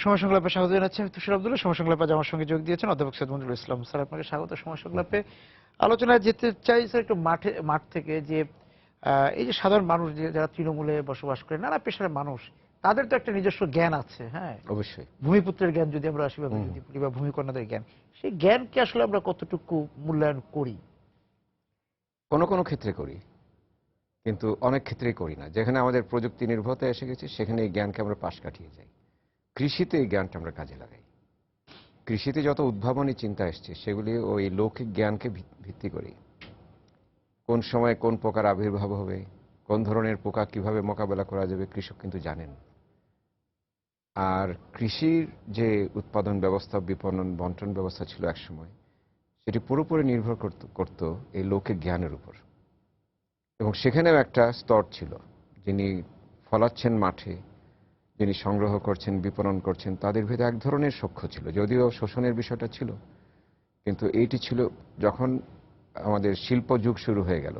সময় সংলাপে স্বাগত জানাচ্ছি। আমি তুষার আব্দুল্লাহ। সময় সংলাপে আজ আমার সঙ্গে যোগ দিয়েছেন অধ্যাপক সৈয়দ মনিরুল ইসলাম। স্যার, আপনাকে স্বাগত সময় সংলাপে। আলোচনায় যেতে চাই স্যার একটু মাঠ থেকে, যে এই যে সাধারণ মানুষ যারা তৃণমূলে বসবাস করে, নানা পেশার মানুষ, তাদের তো একটা নিজস্ব জ্ঞান আছে। হ্যাঁ, অবশ্যই। ভূমিপুত্রের জ্ঞান যদি আমরা সেভাবে যদি বলি, বা ভূমিকন্যাদের জ্ঞান, সেই জ্ঞানকে আসলে আমরা কতটুকু মূল্যায়ন করি? কোনো কোনো ক্ষেত্রে করি, কিন্তু অনেক ক্ষেত্রেই করি না। যেখানে আমাদের প্রযুক্তি নির্ভরতা এসে গেছে সেখানে এই জ্ঞানকে আমরা পাশ কাটিয়ে যাই। কৃষিতে এই জ্ঞানটা আমরা কাজে লাগাই। কৃষিতে যত উদ্ভাবনী চিন্তা এসছে সেগুলি ওই লৌকিক জ্ঞানকে ভিত্তি করি। কোন সময় কোন পোকার আবির্ভাব হবে, কোন ধরনের পোকা কিভাবে মোকাবেলা করা যাবে, কৃষক কিন্তু জানেন। আর কৃষির যে উৎপাদন ব্যবস্থা, বিপণন বন্টন ব্যবস্থা ছিল একসময়, সেটি পুরোপুরি নির্ভর করত এই লৌকিক জ্ঞানের উপর। এবং সেখানেও একটা স্তর ছিল, যিনি ফলাচ্ছেন মাঠে, যিনি সংগ্রহ করছেন, বিপণন করছেন, তাদের ভেতরে এক ধরনের সখ্য ছিল, যদিও শোষণের বিষয়টা ছিল। কিন্তু এইটি ছিল যখন আমাদের শিল্প যুগ শুরু হয়ে গেল,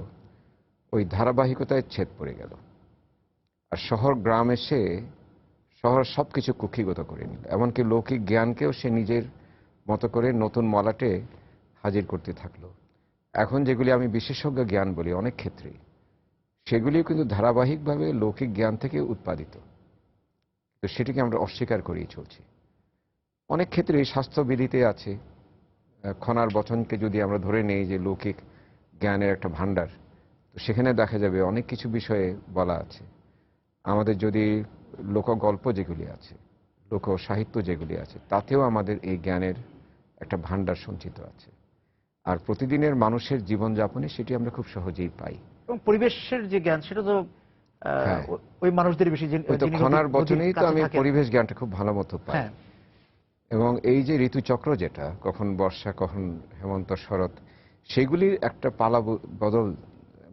ওই ধারাবাহিকতায় ছেদ পড়ে গেল। আর শহর গ্রাম এসে শহর সব কিছু কুক্ষিগত করে নিল, এমনকি লৌকিক জ্ঞানকেও সে নিজের মতো করে নতুন মলাটে হাজির করতে থাকলো। এখন যেগুলি আমি বিশেষজ্ঞ জ্ঞান বলি, অনেক ক্ষেত্রেই সেগুলিও কিন্তু ধারাবাহিকভাবে লৌকিক জ্ঞান থেকে উৎপাদিত। তো সেটিকে আমরা অস্বীকার করেই চলছি। অনেক ক্ষেত্রে স্বাস্থ্যবিধিতে আছে। খনার বচনকে যদি আমরা ধরে নেই যে লৌকিক জ্ঞানের একটা ভাণ্ডার, তো সেখানে দেখা যাবে অনেক কিছু বিষয়ে বলা আছে। আমাদের যদি লোকগল্প যেগুলি আছে, লোক সাহিত্য যেগুলি আছে, তাতেও আমাদের এই জ্ঞানের একটা ভাণ্ডার সঞ্চিত আছে। আর প্রতিদিনের মানুষের জীবনযাপনে সেটি আমরা খুব সহজেই পাই। এবং পরিবেশের যে জ্ঞান, সেটা তো হ্যাঁ, ওই মানুষদের বেশি, ওই তো খনার বচনেই তো আমি পরিবেশ জ্ঞানটা খুব ভালো মতো পাই। হ্যাঁ, এবং এই যে ঋতুচক্র, যেটা কখন বর্ষা, কখন হেমন্ত, শরৎ, সেগুলির একটা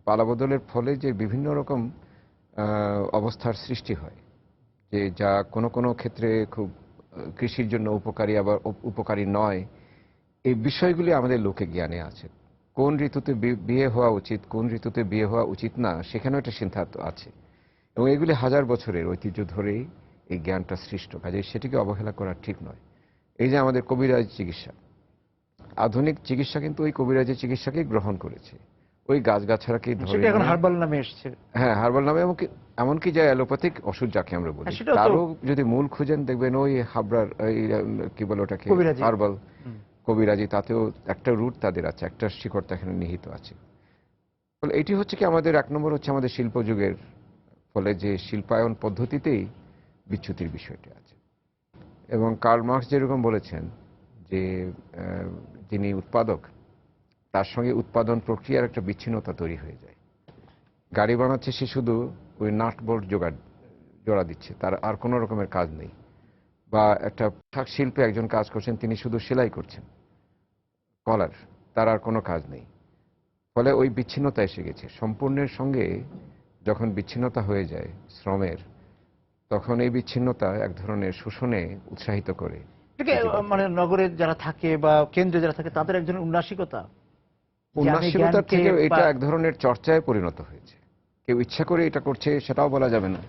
পালাবদলের ফলে যে বিভিন্ন রকম অবস্থার সৃষ্টি হয়, যে যা কোনো কোনো ক্ষেত্রে খুব কৃষির জন্য উপকারী, আবার উপকারী নয়। এই বিষয়গুলি আমাদের লোকে জ্ঞানে আছে। কোন ঋতুতে বিয়ে হওয়া উচিত, কোন ঋতুতে বিয়ে হওয়া উচিত না, সেখানেও একটা সিদ্ধান্ত আছে। এবং এগুলি হাজার বছরের ঐতিহ্য ধরেই এই জ্ঞানটা সৃষ্ট, কাজে সেটিকে অবহেলা করা ঠিক নয়। এই যে আমাদের কবিরাজ চিকিৎসা, আধুনিক চিকিৎসা কিন্তু ওই কবিরাজের চিকিৎসাকেই গ্রহণ করেছে, ওই গাছগাছারাকেই ধরে সেটা এখন নিয়ে। হার্বাল নামে এসছে। হ্যাঁ, হার্বাল নামে। এমনকি যে অ্যালোপ্যাথিক ওষুধ যাকে আমরা বলি, হ্যাঁ, সেটাও তো তারও যদি মূল খুঁজেন দেখবেন ওই হাবড়ার কি বলে ওটাকে, কবিরাজি। হার্বাল কবিরাজি, তাতেও একটা রুট তাদের আছে, একটা শিকড় এখানে নিহিত আছে। ফলে এটি হচ্ছে কি, আমাদের এক নম্বর হচ্ছে আমাদের শিল্পযুগের ফলে যে শিল্পায়ন পদ্ধতিতেই বিচ্যুতির বিষয়টি আছে। এবং কার্ল মার্কস যেরকম বলেছেন যে যিনি উৎপাদক, তার সঙ্গে উৎপাদন প্রক্রিয়ার একটা বিচ্ছিন্নতা তৈরি হয়ে যায়। গাড়ি বানাচ্ছে, সে শুধু ওই নাট বোল্ট জোড়া দিচ্ছে, তার আর কোনো রকমের কাজ নেই। বা একটা পোশাক শিল্পে একজন কাজ করছেন, তিনি শুধু সেলাই করছেন কলার, তার আর কোনো কাজ নেই। ফলে ওই বিচ্ছিন্নতা এসে গেছে। সম্পূর্ণের সঙ্গে যখন বিচ্ছিন্নতা হয়ে যায় শ্রমের, তখন এই বিচ্ছিন্নতা এক ধরনের শোষণে উৎসাহিত করে। এটাকে মানে নগরে যারা থাকে বা কেন্দ্রে যারা থাকে, তাদের একজন উন্নাসিকতা, উন্নাসিকতার থেকে এটা এক ধরনের চর্চায় পরিণত হয়েছে। কেউ ইচ্ছা করে এটা করছে সেটাও বলা যাবে না।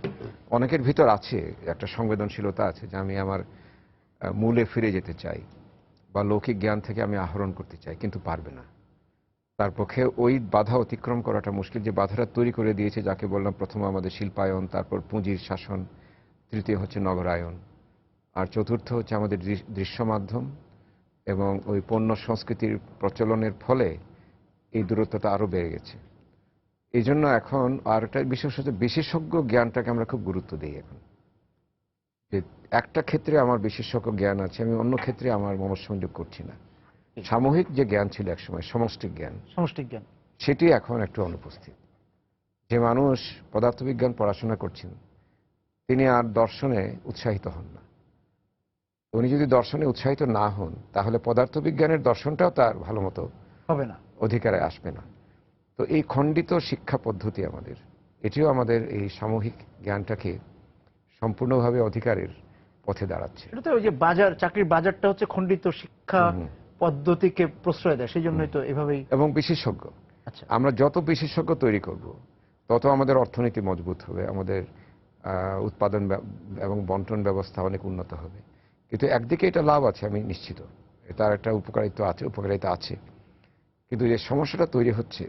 অনেকের ভিতর আছে একটা সংবেদনশীলতা আছে, যে আমি আমার মূলে ফিরে যেতে চাই, বা লৌকিক জ্ঞান থেকে আমি আহরণ করতে চাই, কিন্তু পারবে না। তার পক্ষে ওই বাধা অতিক্রম করাটা মুশকিল, যে বাধাটা তৈরি করে দিয়েছে, যাকে বললাম প্রথম আমাদের শিল্পায়ন, তারপর পুঁজির শাসন, তৃতীয় হচ্ছে নগরায়ন, আর চতুর্থ হচ্ছে আমাদের দৃশ্য মাধ্যম এবং ওই পণ্য সংস্কৃতির প্রচলনের ফলে এই দূরত্বটা আরও বেড়ে গেছে। এই জন্য এখন আর একটা বিশেষ হচ্ছে বিশেষজ্ঞ জ্ঞানটাকে আমরা খুব গুরুত্ব দিই এখন। যে একটা ক্ষেত্রে আমার বিশেষজ্ঞ জ্ঞান আছে, আমি অন্য ক্ষেত্রে আমার মনঃসংযোগ করছি না। সামূহিক যে জ্ঞান ছিল একসময়, সমষ্টিক জ্ঞান, সেটি এখন একটু অনুপস্থিত। যে মানুষ পদার্থবিজ্ঞান পড়াশোনা করছেন, তিনি আর দর্শনে উৎসাহিত হন না। উনি যদি দর্শনে উৎসাহিত না হন, তাহলে পদার্থবিজ্ঞানের দর্শনটাও তার ভালো মতো হবে না, অধিকারে আসবে না। তো এই খণ্ডিত শিক্ষা পদ্ধতি আমাদের, এটিও আমাদের এই সামূহিক জ্ঞানটাকে সম্পূর্ণভাবে অধিকারের পথে দাঁড়াচ্ছে। এটা তো ওই যে বাজার, চাকরির বাজারটা হচ্ছে খণ্ডিত শিক্ষা পদ্ধতিকে প্রশ্রয় দেয়, সেই জন্যই তো এভাবেই। এবং বিশেষজ্ঞ, আচ্ছা, আমরা যত বিশেষজ্ঞ তৈরি করব, তত আমাদের অর্থনীতি মজবুত হবে, আমাদের উৎপাদন এবং বন্টন ব্যবস্থা অনেক উন্নত হবে। কিন্তু একদিকে এটা লাভ আছে, আমি নিশ্চিত তার একটা উপকারিতা আছে। কিন্তু যে সমস্যাটা তৈরি হচ্ছে,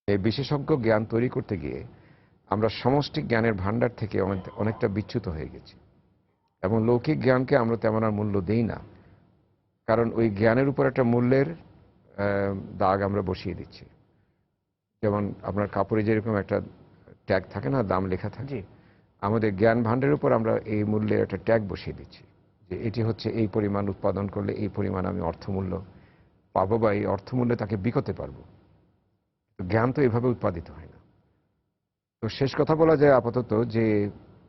এই বিশেষজ্ঞ জ্ঞান তৈরি করতে গিয়ে আমরা সমষ্টি জ্ঞানের ভান্ডার থেকে অনেকটা বিচ্যুত হয়ে গেছি, এবং লৌকিক জ্ঞানকে আমরা তেমন আর মূল্য দেই না। কারণ ওই জ্ঞানের উপর একটা মূল্যের দাগ আমরা বসিয়ে দিচ্ছি। যেমন আপনার কাপড়ে যেরকম একটা ট্যাগ থাকে না, দাম লেখা থাকে, জি। আমাদের জ্ঞান ভান্ডারের উপর আমরা এই মূল্যের একটা ট্যাগ বসিয়ে দিচ্ছি, যে এটি হচ্ছে এই পরিমাণ উৎপাদন করলে এই পরিমাণ আমি অর্থমূল্য পাবো, বা এই অর্থমূল্যে তাকে বিকোতে পারবো। জ্ঞান তো এইভাবে উৎপাদিত হয় না। তো শেষ কথা বলা যায় আপাতত যে,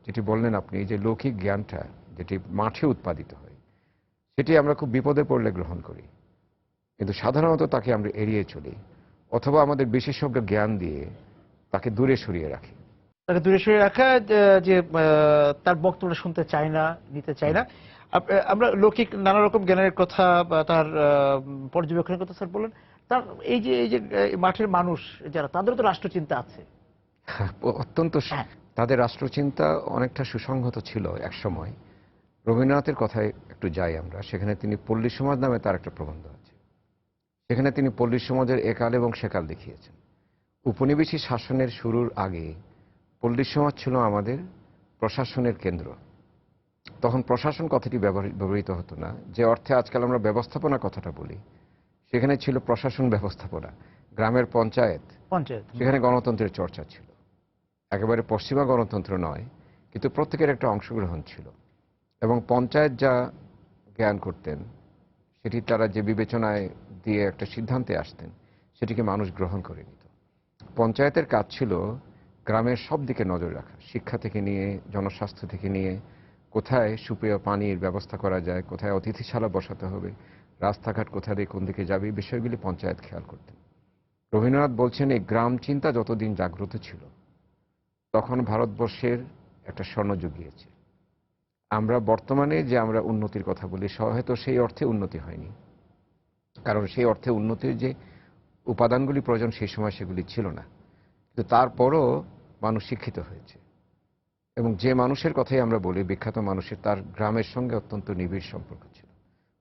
যেটি বললেন আপনি, যে লৌকিক জ্ঞানটা যেটি মাঠে উৎপাদিত হয়, সেটি আমরা খুব বিপদে পড়লে গ্রহণ করি, কিন্তু সাধারণত তাকে আমরা এড়িয়ে চলি, অথবা আমাদের বিশেষজ্ঞ জ্ঞান দিয়ে তাকে দূরে সরিয়ে রাখি। তাকে দূরে সরিয়ে রাখা, যে তার বক্তব্য শুনতে চাই না, নিতে চাই না। আমরা লৌকিক নানা রকম জ্ঞানের কথা বা তার পর্যবেক্ষণের কথা স্যার বলেন। তার এই যে মাঠের মানুষ যারা, তাদেরও তো রাষ্ট্রচিন্তা আছে। অত্যন্ত হ্যাঁ। তাদের রাষ্ট্রচিন্তা অনেকটা সুসংহত ছিল এক সময়। রবীন্দ্রনাথের কথায় একটু যাই আমরা, সেখানে তিনি পল্লী সমাজ নামে তার একটা প্রবন্ধ আছে, সেখানে তিনি পল্লী সমাজের একাল এবং সেকাল দেখিয়েছেন। উপনিবেশিক শাসনের শুরুর আগে পল্লী সমাজ ছিল আমাদের প্রশাসনের কেন্দ্র। তখন প্রশাসন কথাটি ব্যবহৃত হতো না, যে অর্থে আজকাল আমরা ব্যবস্থাপনা কথাটা বলি। সেখানে ছিল প্রশাসন ব্যবস্থাপনা, গ্রামের পঞ্চায়েত, পঞ্চায়েত। সেখানে গণতন্ত্রের চর্চা ছিল। একেবারে পশ্চিমা গণতন্ত্র নয়, কিন্তু প্রত্যেকের একটা অংশগ্রহণ ছিল। এবং পঞ্চায়েত যা জ্ঞান করতেন, সেটি তারা যে বিবেচনায় দিয়ে একটা সিদ্ধান্তে আসতেন, সেটিকে মানুষ গ্রহণ করে নিত। পঞ্চায়েতের কাজ ছিল গ্রামের সব দিকে নজর রাখা, শিক্ষা থেকে নিয়ে জনস্বাস্থ্য থেকে নিয়ে কোথায় সুপেয় পানির ব্যবস্থা করা যায়, কোথায় অতিথিশালা বসাতে হবে, রাস্তাঘাট কোথা দিয়ে কোন দিকে যাবে, এই বিষয়গুলি পঞ্চায়েত খেয়াল করতেন। রবীন্দ্রনাথ বলছেন, এই গ্রাম চিন্তা যতদিন জাগ্রত ছিল, তখন ভারতবর্ষের একটা স্বর্ণযুগ গিয়েছে। আমরা বর্তমানে যে আমরা উন্নতির কথা বলি, হয়তো সেই অর্থে উন্নতি হয়নি, কারণ সেই অর্থে উন্নতির যে উপাদানগুলি প্রয়োজন সেই সময় সেগুলি ছিল না। কিন্তু তারপরও মানুষ শিক্ষিত হয়েছে, এবং যে মানুষের কথাই আমরা বলি বিখ্যাত মানুষের, তার গ্রামের সঙ্গে অত্যন্ত নিবিড় সম্পর্ক ছিল।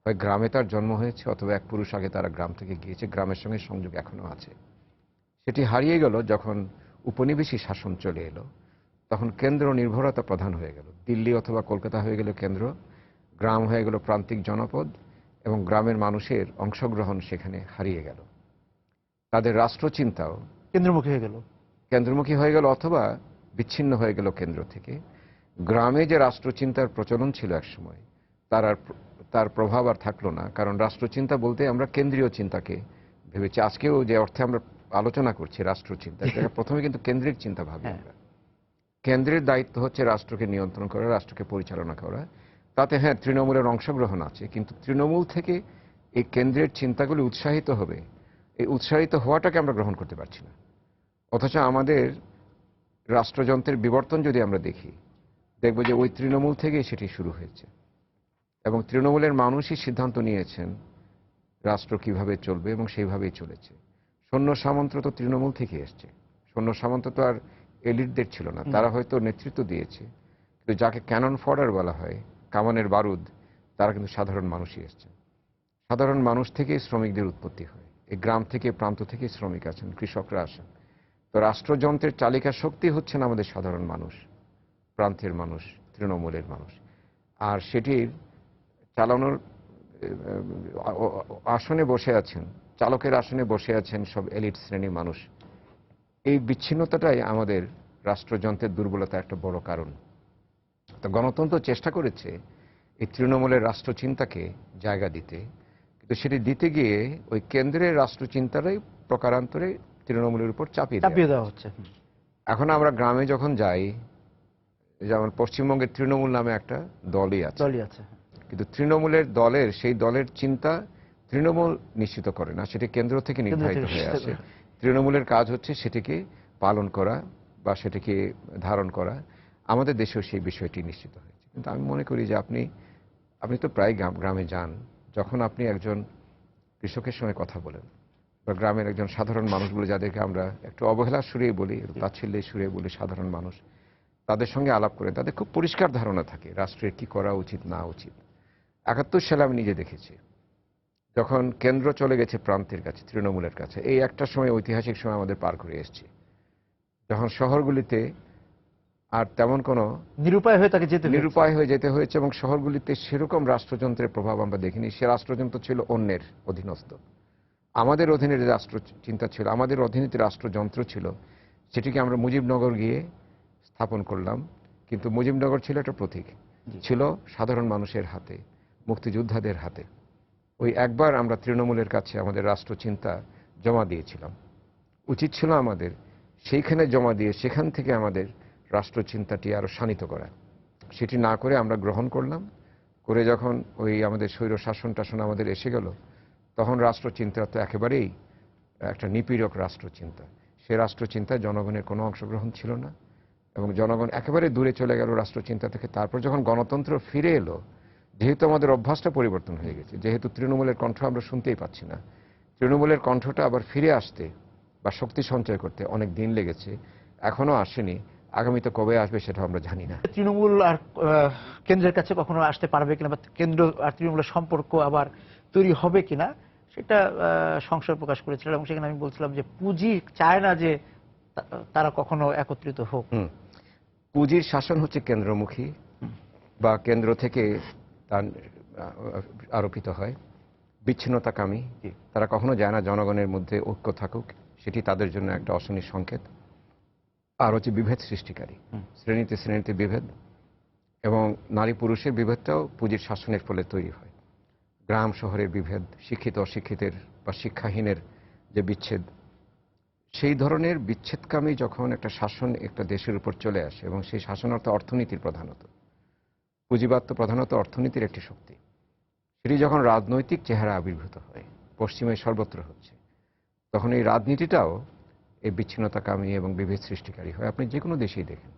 হয় গ্রামে তার জন্ম হয়েছে, অথবা এক পুরুষ আগে তারা গ্রাম থেকে গিয়েছে, গ্রামের সঙ্গে সংযোগ এখনো আছে। সেটি হারিয়ে গেল যখন উপনিবেশিক শাসন চলে এলো। তখন কেন্দ্র নির্ভরতা প্রধান হয়ে গেল, দিল্লি অথবা কলকাতা হয়ে গেল কেন্দ্র, গ্রাম হয়ে গেল প্রান্তিক জনপদ, এবং গ্রামের মানুষের অংশগ্রহণ সেখানে হারিয়ে গেল। তাদের রাষ্ট্রচিন্তাও কেন্দ্রমুখী হয়ে গেল। কেন্দ্রমুখী হয়ে গেল, অথবা বিচ্ছিন্ন হয়ে গেল কেন্দ্র থেকে। গ্রামে যে রাষ্ট্রচিন্তার প্রচলন ছিল একসময়, তার প্রভাব আর থাকলো না, কারণ রাষ্ট্রচিন্তা বলতে আমরা কেন্দ্রীয় চিন্তাকে ভেবেছি। আজকেও যে অর্থে আমরা আলোচনা করছি রাষ্ট্রচিন্তা, এটাকে প্রথমে কিন্তু কেন্দ্রিক চিন্তা ভাবি হ্যাঁ। আমরা। কেন্দ্রের দায়িত্ব হচ্ছে রাষ্ট্রকে নিয়ন্ত্রণ করা, রাষ্ট্রকে পরিচালনা করা। তাতে হ্যাঁ, তৃণমূলের অংশগ্রহণ আছে, কিন্তু তৃণমূল থেকে এই কেন্দ্রের চিন্তাগুলি উৎসাহিত হবে, এই উৎসাহিত হওয়াটাকে আমরা গ্রহণ করতে পারছি না। অথচ আমাদের রাষ্ট্রযন্ত্রের বিবর্তন যদি আমরা দেখি, দেখব যে ওই তৃণমূল থেকেই সেটি শুরু হয়েছে, এবং তৃণমূলের মানুষই সিদ্ধান্ত নিয়েছেন রাষ্ট্র কিভাবে চলবে, এবং সেইভাবেই চলেছে। সৈন্য সামন্ত তো তৃণমূল থেকে এসছে। সৈন্য সামন্ত তো আর এলিটদের ছিল না, তারা হয়তো নেতৃত্ব দিয়েছে, কিন্তু যাকে ক্যানন ফডার বলা হয়, কামানের বারুদ, তারা কিন্তু সাধারণ মানুষই এসছে। সাধারণ মানুষ থেকেই শ্রমিকদের উৎপত্তি হয়, এই গ্রাম থেকে প্রান্ত থেকে শ্রমিক আছেন, কৃষকরা আসেন। তো রাষ্ট্রযন্ত্রের চালিকা শক্তি হচ্ছেন আমাদের সাধারণ মানুষ, প্রান্তের মানুষ, তৃণমূলের মানুষ। আর সেটির চালানোর আসনে বসে আছেন, চালকের আসনে বসে আছেন সব এলিট শ্রেণীর মানুষ। এই বিচ্ছিন্নতাটাই আমাদের রাষ্ট্রযন্ত্রের দুর্বলতার একটা বড় কারণ। তো গণতন্ত্র চেষ্টা করেছে এই তৃণমূলের রাষ্ট্রচিন্তাকে জায়গা দিতে, কিন্তু সেটি দিতে গিয়ে ওই কেন্দ্রের রাষ্ট্রচিন্তাটাই প্রকারান্তরে তৃণমূলের উপর চাপিয়ে চাপিয়ে দেওয়া দেওয়া হচ্ছে। হচ্ছে। এখন আমরা গ্রামে যখন যাই, যেমন পশ্চিমবঙ্গের তৃণমূল নামে একটা দলই আছে, দলই আছে। কিন্তু সেই দলের চিন্তা তৃণমূল নিশ্চিত করে না, সেটি কেন্দ্র থেকে নির্ধারিত হয়ে আসে। তৃণমূলের কাজ হচ্ছে সেটিকে পালন করা বা সেটিকে ধারণ করা। আমাদের দেশেও সেই বিষয়টি নিশ্চিত হয়েছে। কিন্তু আমি মনে করি যে আপনি তো প্রায় গ্রামে যান, যখন আপনি একজন কৃষকের সঙ্গে কথা বলেন, বা গ্রামের একজন সাধারণ মানুষগুলো, যাদেরকে আমরা একটু অবহেলার সুরেই বলি, তাচ্ছিল্যের সুরে বলি সাধারণ মানুষ, তাদের সঙ্গে আলাপ করে তাদের খুব পরিষ্কার ধারণা থাকে রাষ্ট্রের কি করা উচিত না উচিত। 71 সালে আমি নিজে দেখেছি, যখন কেন্দ্র চলে গেছে প্রান্তের কাছে, তৃণমূলের কাছে। এই একটা সময়, ঐতিহাসিক সময় আমাদের পার করে এসেছি, যখন শহরগুলিতে আর তেমন কোনো নিরুপায় হয়ে তাকে যেতে হয়েছে। নিরুপায় হয়ে যেতে হয়েছে, এবং শহরগুলিতে সেরকম রাষ্ট্রযন্ত্রের প্রভাব আমরা দেখিনি। সে রাষ্ট্রযন্ত্র ছিল অন্যের অধীনস্থ। আমাদের অধীনে যে রাষ্ট্র চিন্তা ছিল, আমাদের অধীনে যে রাষ্ট্রযন্ত্র ছিল, সেটিকে আমরা মুজিবনগর গিয়ে স্থাপন করলাম। কিন্তু মুজিবনগর ছিল একটা প্রতীক, ছিল সাধারণ মানুষের হাতে, মুক্তিযোদ্ধাদের হাতে। ওই একবার আমরা তৃণমূলের কাছে আমাদের রাষ্ট্রচিন্তা জমা দিয়েছিলাম। উচিত ছিল আমাদের সেইখানে জমা দিয়ে সেখান থেকে আমাদের রাষ্ট্রচিন্তাটি আরো শানিত করা। সেটি না করে আমরা গ্রহণ করলাম, করে যখন ওই আমাদের স্বৈর শাসন টাসন আমাদের এসে গেল, তখন রাষ্ট্রচিন্তা তো একেবারেই একটা নিপীড়ক রাষ্ট্রচিন্তা। সে রাষ্ট্রচিন্তায় জনগণের কোনো অংশগ্রহণ ছিল না, এবং জনগণ একেবারে দূরে চলে গেল রাষ্ট্রচিন্তা থেকে। তারপর যখন গণতন্ত্র ফিরে এলো, যেহেতু আমাদের অভ্যাসটা পরিবর্তন হয়ে গেছে, যেহেতু তৃণমূলের কণ্ঠ আমরা শুনতেই পাচ্ছি না, তৃণমূলের কণ্ঠটা আবার ফিরে আসতে বা শক্তি সঞ্চয় করতে অনেক দিন লেগেছে, এখনো আসেনি। আগামীতে কবে আসবে সেটা আমরা জানি না। তৃণমূল আর কেন্দ্রের কাছে কখনো আসতে পারবে কিনা, বা কেন্দ্র আর তৃণমূলের সম্পর্ক আবার তৈরি হবে কিনা, সেটা সংশয় প্রকাশ করেছিল। এবং সেখানে আমি বলছিলাম যে পুঁজি চায় না যে তারা কখনো একত্রিত হোক। পুঁজির শাসন হচ্ছে কেন্দ্রমুখী, বা কেন্দ্র থেকে তা আরোপিত হয়। বিচ্ছিন্নতাকামী, তারা কখনো যায় না জনগণের মধ্যে ঐক্য থাকুক, সেটি তাদের জন্য একটা অশনির সংকেত। আর হচ্ছে বিভেদ সৃষ্টিকারী, শ্রেণীতে শ্রেণীতে বিভেদ, এবং নারী পুরুষের বিভেদটাও পুঁজির শাসনের ফলে তৈরি হয়। গ্রাম শহরের বিভেদ, শিক্ষিত অশিক্ষিতের বা শিক্ষাহীনের যে বিচ্ছেদ, সেই ধরনের বিচ্ছেদকামী যখন একটা শাসন একটা দেশের উপর চলে আসে, এবং সেই শাসন অর্থনীতির প্রধানত, পুঁজিবাদ তো প্রধানত অর্থনীতির একটি শক্তি, সেটি যখন রাজনৈতিক চেহারা আবির্ভূত হয়, পশ্চিমে সর্বত্র হচ্ছে, তখন এই রাজনীতিটাও এই বিচ্ছিন্নতাকামী এবং বিভেদ সৃষ্টিকারী হয়। আপনি যে কোনো দেশেই দেখেন,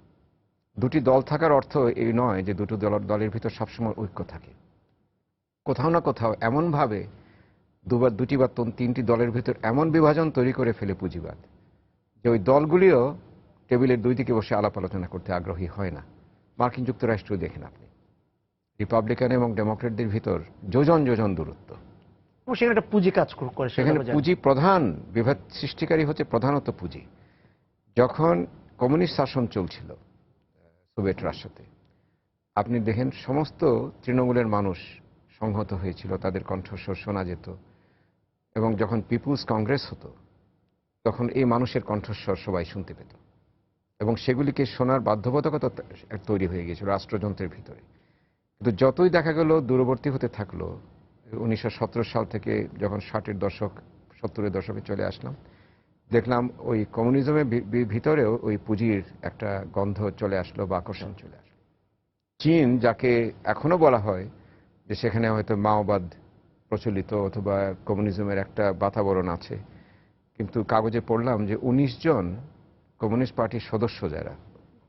দুটি দল থাকার অর্থ এই নয় যে দুটো দলের ভিতর সবসময় ঐক্য থাকে। কোথাও না কোথাও এমনভাবে দুটি বা তিনটি দলের ভিতর এমন বিভাজন তৈরি করে ফেলে পুঁজিবাদ, যে ওই দলগুলিও টেবিলের দুই দিকে বসে আলাপ আলোচনা করতে আগ্রহী হয় না। মার্কিন যুক্তরাষ্ট্র দেখেন আপনি, রিপাবলিকান এবং ডেমোক্রেটদের ভিতর যোজন যোজন দূরত্ব। সেখানে একটা পুঁজি কাজ করে, সেখানে পুঁজি প্রধান, বিভেদ সৃষ্টিকারী হচ্ছে প্রধানত পুঁজি। যখন কমিউনিস্ট শাসন চলছিল সোভিয়েত রাষ্ট্রতে, আপনি দেখেন সমস্ত তৃণমূলের মানুষ সংহত হয়েছিল, তাদের কণ্ঠস্বর শোনা যেত। এবং যখন পিপুলস কংগ্রেস হতো, তখন এই মানুষের কণ্ঠস্বর সবাই শুনতে পেত, এবং সেগুলিকে শোনার বাধ্যবাধকতা তৈরি হয়ে গিয়েছিল রাষ্ট্রযন্ত্রের ভিতরে। কিন্তু যতই দেখা গেল দূরবর্তী হতে থাকলো, 1917 সাল থেকে যখন 60-এর দশক 70-এর দশকে চলে আসলাম, দেখলাম ওই কমিউনিজমের ভিতরেও ওই পুঁজির একটা গন্ধ চলে আসলো বা আকর্ষণ চলে আসলো। চীন, যাকে এখনো বলা হয় যে সেখানে হয়তো মাওবাদ প্রচলিত অথবা কমিউনিজমের একটা বাতাবরণ আছে, কিন্তু কাগজে পড়লাম যে 19 জন কমিউনিস্ট পার্টির সদস্য, যারা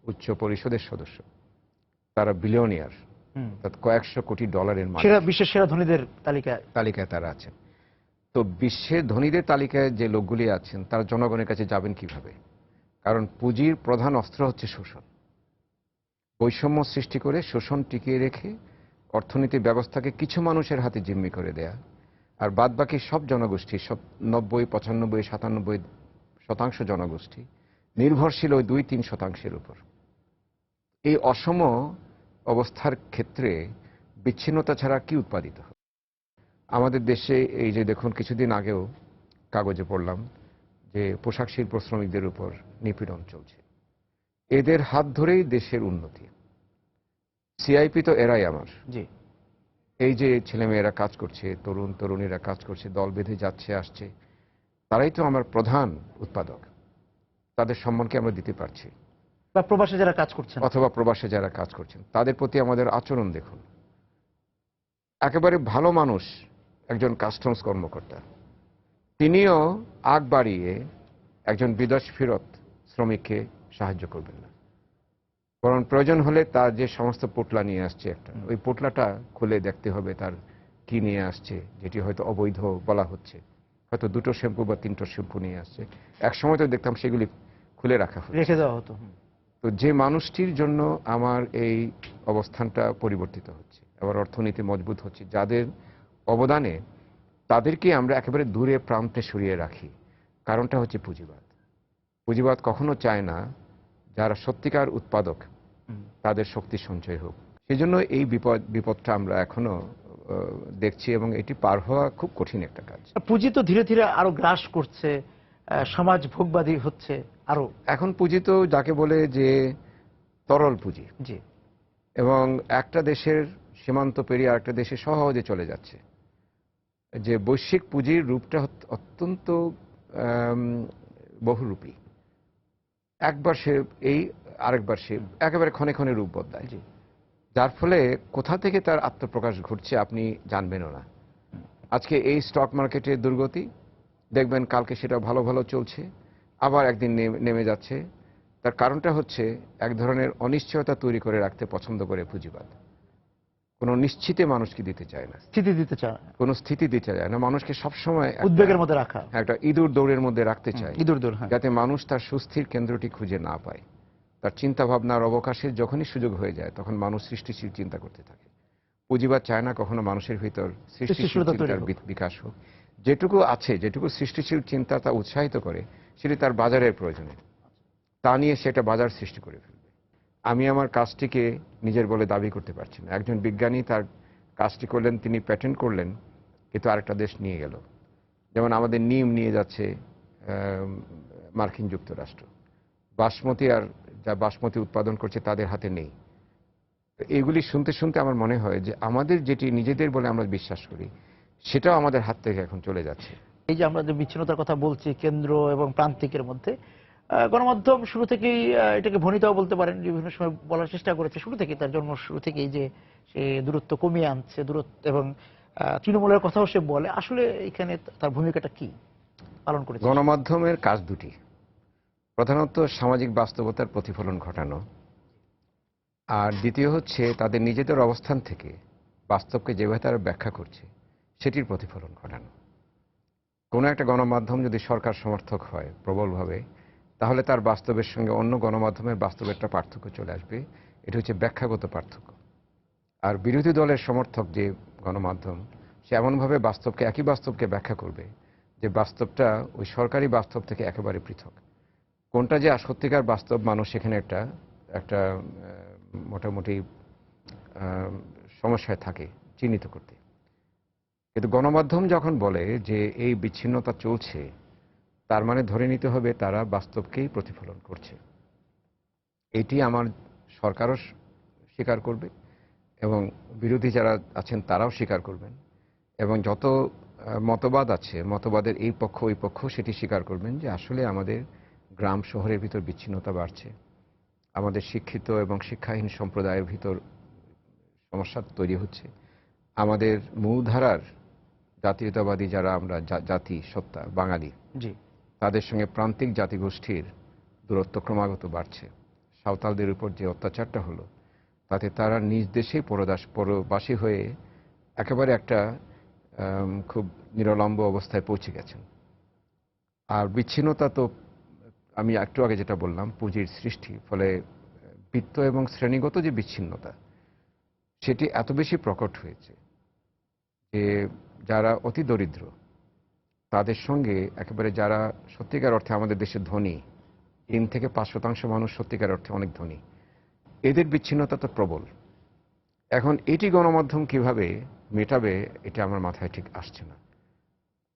উচ্চ পরিষদের সদস্য, তারা বিলিয়নিয়ার, অর্থাৎ কয়েকশো কোটি ডলারের মালিক, বিশ্বের সেরা ধনীদের তালিকায় তারা আছেন। তো বিশ্বের ধনীদের তালিকায় যে লোকগুলি আছেন, তারা জনগণের কাছে যাবেন কিভাবে? কারণ পুঁজির প্রধান অস্ত্র হচ্ছে শোষণ, বৈষম্য সৃষ্টি করে শোষণ টিকিয়ে রেখে অর্থনীতির ব্যবস্থাকে কিছু মানুষের হাতে জিম্মি করে দেয়া, আর বাদবাকি সব জনগোষ্ঠী, সব 90, 95, 97% জনগোষ্ঠী নির্ভরশীল ওই 2-3% উপর। এই অসম অবস্থার ক্ষেত্রে বিচ্ছিন্নতা ছাড়া কি উৎপাদিত হয়? আমাদের দেশে এই যে দেখুন, কিছুদিন আগেও কাগজে পড়লাম যে পোশাক শিল্প শ্রমিকদের উপর নিপীড়ন চলছে। এদের হাত ধরেই দেশের উন্নতি। সিআইপি তো এরাই আমার। জি, এই যে ছেলেমেয়েরা কাজ করছে, তরুণ তরুণীরা কাজ করছে, দল বেঁধে যাচ্ছে আসছে, তারাই তো আমার প্রধান উৎপাদক। তাদের সম্মানকে আমরা দিতে পারছি? বা প্রবাসে যারা কাজ করছেন, অথবা প্রবাসে যারা কাজ করছেন, তাদের প্রতি আমাদের আচরণ দেখুন। একেবারে ভালো মানুষ একজন কাস্টমস কর্মকর্তা, তিনিও আগ বাড়িয়ে একজন বিদেশ ফেরত শ্রমিককে সাহায্য করবেন না, বরং প্রয়োজন হলে তার যে সমস্ত পোটলা নিয়ে আসছে, ওই পোটলাটা খুলে দেখতে হবে তার কি নিয়ে আসছে, যেটি হয়তো অবৈধ বলা হচ্ছে। হয়তো 2টো শ্যাম্পু বা 3টো শ্যাম্পু নিয়ে আসছে, এক সময় তো দেখতাম সেগুলি খুলে রেখে দেওয়া হতো। তো যে মানুষটির জন্য আমার এই অবস্থানটা পরিবর্তিত হচ্ছে, এবার অর্থনীতি মজবুত হচ্ছে, যাদের অবদানে তাদেরকে আমরা একেবারে দূরে প্রান্তে সরিয়ে রাখি। কারণটা হচ্ছে পুঁজিবাদ। পুঁজিবাদ কখনো চায় না যারা সত্যিকার উৎপাদক তাদের শক্তি সঞ্চয় হোক। সেজন্য এই বিপদটা আমরা এখনো দেখছি, এবং এটি পার হওয়া খুব কঠিন একটা কাজ। পুঁজি তো ধীরে ধীরে আরো গ্রাস করছে, সমাজ ভোগবাদী হচ্ছে আরো। এখন পুঁজি তো যাকে বলে যে তরল পুঁজি, জি, এবং একটা দেশের সীমান্ত পেরিয়ে আরেকটা দেশে সহজে চলে যাচ্ছে। যে বৈশ্বিক পুঁজির রূপটা অত্যন্ত বহুরূপী। একবার সে এই, আরেকবার সে, একেবারে ক্ষণে ক্ষণে রূপ বদলায়। জি, যার ফলে কোথা থেকে তার আত্মপ্রকাশ ঘটছে আপনি জানবেনও না। আজকে এই স্টক মার্কেটের দুর্গতি দেখবেন, কালকে সেটা ভালো ভালো চলছে, আবার একদিন নেমে যাচ্ছে। তার কারণটা হচ্ছে এক ধরনের অনিশ্চয়তা তৈরি করে রাখতে পছন্দ করে পুঁজিবাদ। কোনো নিশ্চিতে মানুষকে দিতে চায় না, স্থিতি দিতে চায় না, কোনো স্থিতি দিতে চায় না, মানুষকে সবসময় উদ্বেগের মধ্যে রাখা, একটা ইঁদুর দৌড়ের মধ্যে রাখতে চায়, ইঁদুর দৌড়। হ্যাঁ, যাতে মানুষ তার সুস্থির কেন্দ্রটি খুঁজে না পায়। তার চিন্তা ভাবনার অবকাশের যখনই সুযোগ হয়ে যায় তখন মানুষ সৃষ্টিশীল চিন্তা করতে থাকে। পুঁজিবাদ চায় না কখনো মানুষের ভিতর সৃষ্টিশীল চিন্তার বিকাশ হোক। যেটুকু আছে, যেটুকু সৃষ্টিশীল চিন্তা তা উৎসাহিত করে, সেটি তার বাজারের প্রয়োজনে, তা নিয়ে সেটা বাজার সৃষ্টি করে ফেলবে। আমি আমার কাজটিকে নিজের বলে দাবি করতে পারছি না। একজন বিজ্ঞানী তার কাজটি করলেন, তিনি প্যাটেন্ট করলেন, কিন্তু আরেকটা দেশ নিয়ে গেল। যেমন আমাদের নিম নিয়ে যাচ্ছে মার্কিন যুক্তরাষ্ট্র। বাসমতি, আর যা বাসমতি উৎপাদন করছে তাদের হাতে নেই। এইগুলি শুনতে শুনতে আমার মনে হয় যে আমাদের যেটি নিজেদের বলে আমরা বিশ্বাস করি, সেটাও আমাদের হাত থেকে এখন চলে যাচ্ছে। এই যে আমরা যে বিচ্ছিন্নতার কথা বলছি কেন্দ্র এবং প্রান্তিকের মধ্যে, গণমাধ্যম শুরু থেকেই এটাকে ভনিতাও বলতে পারেন, বিভিন্ন সময় বলার চেষ্টা করেছে শুরু থেকেই, তার জন্ম শুরু থেকেই, যে সে দূরত্ব কমিয়ে আনছে, দূরত্ব এবং তৃণমূলের কথাও সে বলে। আসলে এখানে তার ভূমিকাটা কি পালন করেছে? গণমাধ্যমের কাজ দুটি, প্রধানত সামাজিক বাস্তবতার প্রতিফলন ঘটানো, আর দ্বিতীয় হচ্ছে তাদের নিজেদের অবস্থান থেকে বাস্তবকে যেভাবে তারা ব্যাখ্যা করছে সেটির প্রতিফলন ঘটানো। কোনো একটা গণমাধ্যম যদি সরকার সমর্থক হয় প্রবলভাবে, তাহলে তার বাস্তবের সঙ্গে অন্য গণমাধ্যমের বাস্তবের একটা পার্থক্য চলে আসবে। এটা হচ্ছে ব্যাখ্যাগত পার্থক্য। আর বিরোধী দলের সমর্থক যে গণমাধ্যম, সে এমনভাবে বাস্তবকে, একই বাস্তবকে ব্যাখ্যা করবে যে বাস্তবটা ওই সরকারি বাস্তব থেকে একেবারে পৃথক। কোনটা যে সত্যিকার বাস্তব, মানুষ সেখানে একটা একটা মোটামুটি সমস্যায় থাকে চিহ্নিত করতে। কিন্তু গণমাধ্যম যখন বলে যে এই বিচ্ছিন্নতা চলছে, তার মানে ধরে নিতে হবে তারা বাস্তবকেই প্রতিফলন করছে। এটি আমার সরকারও স্বীকার করবে, এবং বিরোধী যারা আছেন তারাও স্বীকার করবেন, এবং যত মতবাদ আছে, মতবাদের এই পক্ষ ওই পক্ষ সেটি স্বীকার করবেন যে আসলে আমাদের গ্রাম শহরের ভিতর বিচ্ছিন্নতা বাড়ছে, আমাদের শিক্ষিত এবং শিক্ষাহীন সম্প্রদায়ের ভিতর সমস্যা তৈরি হচ্ছে, আমাদের মূলধারার জাতীয়তাবাদী যারা আমরা জাতি সত্তা বাঙালি, জি, তাদের সঙ্গে প্রান্তিক জাতিগোষ্ঠীর দূরত্ব ক্রমাগত বাড়ছে। সাঁওতালদের উপর যে অত্যাচারটা হলো, তাতে তারা নিজ দেশেই পরবাসী হয়ে একেবারে একটা খুব নিরলম্ব অবস্থায় পৌঁছে গেছেন। আর বিচ্ছিন্নতা তো আমি একটু আগে যেটা বললাম, পুঁজির সৃষ্টি, ফলে বৃত্ত এবং শ্রেণীগত যে বিচ্ছিন্নতা, সেটি এত বেশি প্রকট হয়েছে যে যারা অতি দরিদ্র তাদের সঙ্গে একেবারে যারা সত্যিকার অর্থে আমাদের দেশের ধনী, 3 থেকে 5% মানুষ সত্যিকার অর্থে অনেক ধনী, এদের বিচ্ছিন্নতা তো প্রবল। এখন এটি গণমাধ্যম কিভাবে মেটাবে, এটা আমার মাথায় ঠিক আসছে না।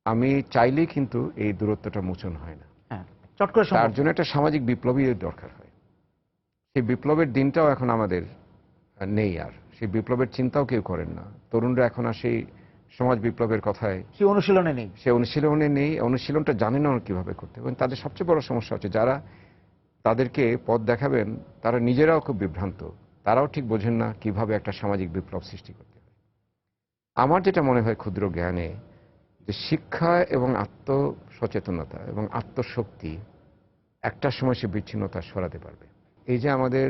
আমি চাইলেই কিন্তু এই দূরত্বটা মোচন হয় না। হ্যাঁ, চট করে তার সম্ভব। জন্য একটা সামাজিক বিপ্লবী দরকার হয়। সেই বিপ্লবের দিনটাও এখন আমাদের নেই, আর সেই বিপ্লবের চিন্তাও কেউ করেন না। তরুণরা এখন আর সেই সমাজ বিপ্লবের কথায়, সে অনুশীলনে নেই। সে অনুশীলনে নেই, অনুশীলনটা জানে না কিভাবে করতে হবে। এবং তাদের সবচেয়ে বড় সমস্যা হচ্ছে যারা তাদেরকে পথ দেখাবেন তারা নিজেরাও খুব বিভ্রান্ত, তারাও ঠিক বোঝেন না কিভাবে একটা সামাজিক বিপ্লব সৃষ্টি করতে হয়। আমার যেটা মনে হয় ক্ষুদ্র জ্ঞানে, যে শিক্ষা এবং আত্মসচেতনতা এবং আত্মশক্তি একটা সময় সে বিচ্ছিন্নতা সরাতে পারবে। এই যে আমাদের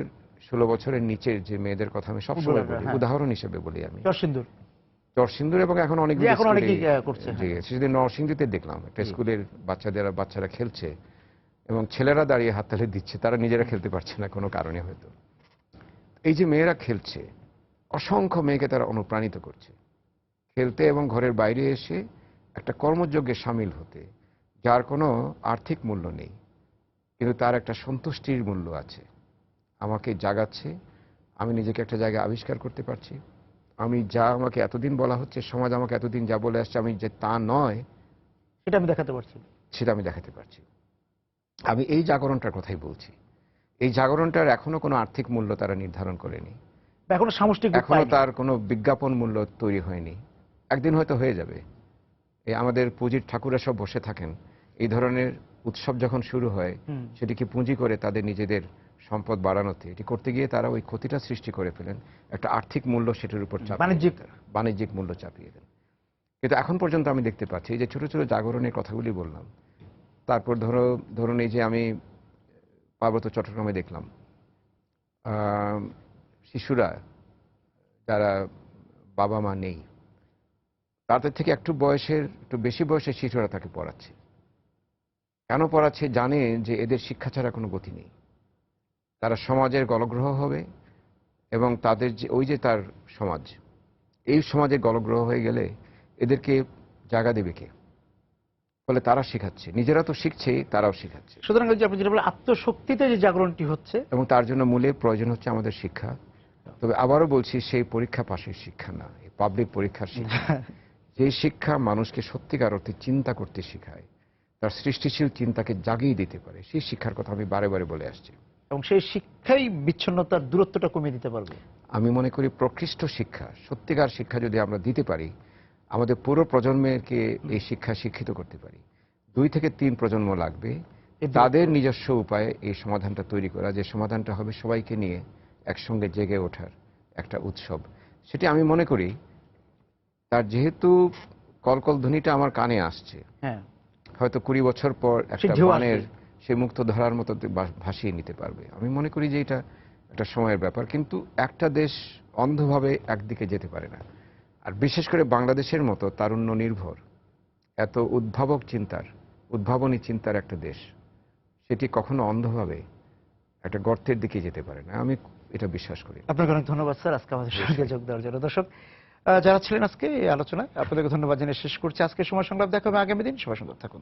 16 বছরের নিচের যে মেয়েদের কথা আমি সবসময় বলি, হ্যাঁ, উদাহরণ হিসেবে বলি আমি, চরসিন্দুর, চরসিন্দুর, এবং এখন যে অনেকগুলো এখন অনেকেই স্কুলে, করছে। জি, হ্যাঁ, সেদিন নরসিংদীতে দেখলাম একটা জি। স্কুলের বাচ্চারা খেলছে, এবং ছেলেরা দাঁড়িয়ে হাততালি দিচ্ছে, তারা নিজেরা খেলতে পারছে না কোনো কারণে হয়তো। এই যে মেয়েরা খেলছে, অসংখ্য মেয়েকে তারা অনুপ্রাণিত করছে খেলতে এবং ঘরের বাইরে এসে একটা কর্মযজ্ঞে সামিল হতে, যার কোনো আর্থিক মূল্য নেই, কিন্তু তার একটা সন্তুষ্টির মূল্য আছে। আমাকে জাগাচ্ছে, আমি নিজেকে একটা জায়গায় আবিষ্কার করতে পারছি। আমি যা আমাকে এতদিন বলা হচ্ছে, সমাজ আমাকে এতদিন যা বলে আসছে আমি যে তা নয়, সেটা আমি দেখাতে পারছি। সেটা আমি দেখাতে পারছি। আমি এই জাগরণটার কথাই বলছি। এই জাগরণটার এখনো কোনো আর্থিক মূল্য তারা নির্ধারণ করেনি, বা এখনো সামষ্টিক রূপ এখনো পায়নি। তার কোনো বিজ্ঞাপন মূল্য তৈরি হয়নি। একদিন হয়তো হয়ে যাবে। এই আমাদের পুঁজির ঠাকুরা সব বসে থাকেন, এই ধরনের উৎসব যখন শুরু হয় হুম। সেটিকে পুঁজি করে তাদের নিজেদের সম্পদ বাড়ানোতে, এটি করতে গিয়ে তারা ওই ক্ষতিটা সৃষ্টি করে ফেলেন, একটা আর্থিক মূল্য সেটার উপর চাপিয়ে বাণিজ্যিক। দেন তারা, বাণিজ্যিক মূল্য চাপিয়ে দেন। কিন্তু এখন পর্যন্ত আমি দেখতে পাচ্ছি এই যে ছোট ছোট জাগরণের কথাগুলি বললাম, তারপর ধরুন এই যে আমি পার্বত্য চট্টগ্রামে দেখলাম শিশুরা যারা বাবা মা নেই, তাদের থেকে একটু বেশি বয়সের শিশুরা তাকে পড়াচ্ছে। কেন পড়াচ্ছে? জানে যে এদের শিক্ষা ছাড়া কোনো গতি নেই, তারা সমাজের গলগ্রহ হবে এবং তাদের যে ওই যে তার সমাজ, এই সমাজে গলগ্রহ হয়ে গেলে এদেরকে জায়গা দেবে কে? ফলে তারা শেখাচ্ছে, নিজেরা তো শিখছে, তারাও শেখাচ্ছে। সুতরাং ওই যে আপনি যেটা বলেন আত্মশক্তিতে যে জাগরণটি হচ্ছে, এবং তার জন্য মূলে প্রয়োজন হচ্ছে আমাদের শিক্ষা। তবে আবারও বলছি, সেই পরীক্ষা পাশের শিক্ষা না, এই পাবলিক পরীক্ষার শিক্ষা। যে শিক্ষা মানুষকে সত্যিকার অর্থে চিন্তা করতে শেখায়, তার সৃষ্টিশীল চিন্তাকে জাগিয়ে দিতে পারে, সেই শিক্ষার কথা আমি বারে বারে বলে আসছি। এবং সেই শিক্ষাই বিচ্ছিন্নতার দূরত্বটা কমিয়ে দিতে পারবে। আমি মনে করি প্রকৃষ্ট শিক্ষা, সত্যিকার শিক্ষা যদি আমরা দিতে পারি, আমাদের পুরো প্রজন্মকে এই শিক্ষা শিক্ষিত করতে পারি, 2 থেকে 3 প্রজন্ম লাগবে তাদের নিজস্ব উপায়ে এই সমাধানটা তৈরি করা, যে সমাধানটা হবে সবাইকে নিয়ে একসঙ্গে জেগে ওঠার একটা উৎসব। সেটি আমি মনে করি তার যেহেতু কলকল ধ্বনিটা আমার কানে আসছে, হ্যাঁ, হয়তো 20 বছর পর একটা ঢেউ বানের আসবে। সে মুক্ত ধারার মতো ভাসিয়ে নিতে পারবে। আমি মনে করি যে এটা একটা সময়ের ব্যাপার, কিন্তু একটা দেশ অন্ধভাবে একদিকে যেতে পারে না। আর বিশেষ করে বাংলাদেশের মতো তারুণ্য নির্ভর, এত উদ্ভাবনী চিন্তার একটা দেশ, সেটি কখনো অন্ধভাবে একটা গর্তের দিকে যেতে পারে না, আমি এটা বিশ্বাস করি। আপনাকে অনেক ধন্যবাদ স্যার আজকে আমাদের সঙ্গে যোগ দেওয়ার জন্য। দর্শক যারা ছিলেন আজকে এই আলোচনায়, আপনাদেরকে ধন্যবাদ জানিয়ে শেষ করছি আজকে সময় সংলাপ। দেখা হবে আগামী দিন। সবাই সুন্দর থাকুন।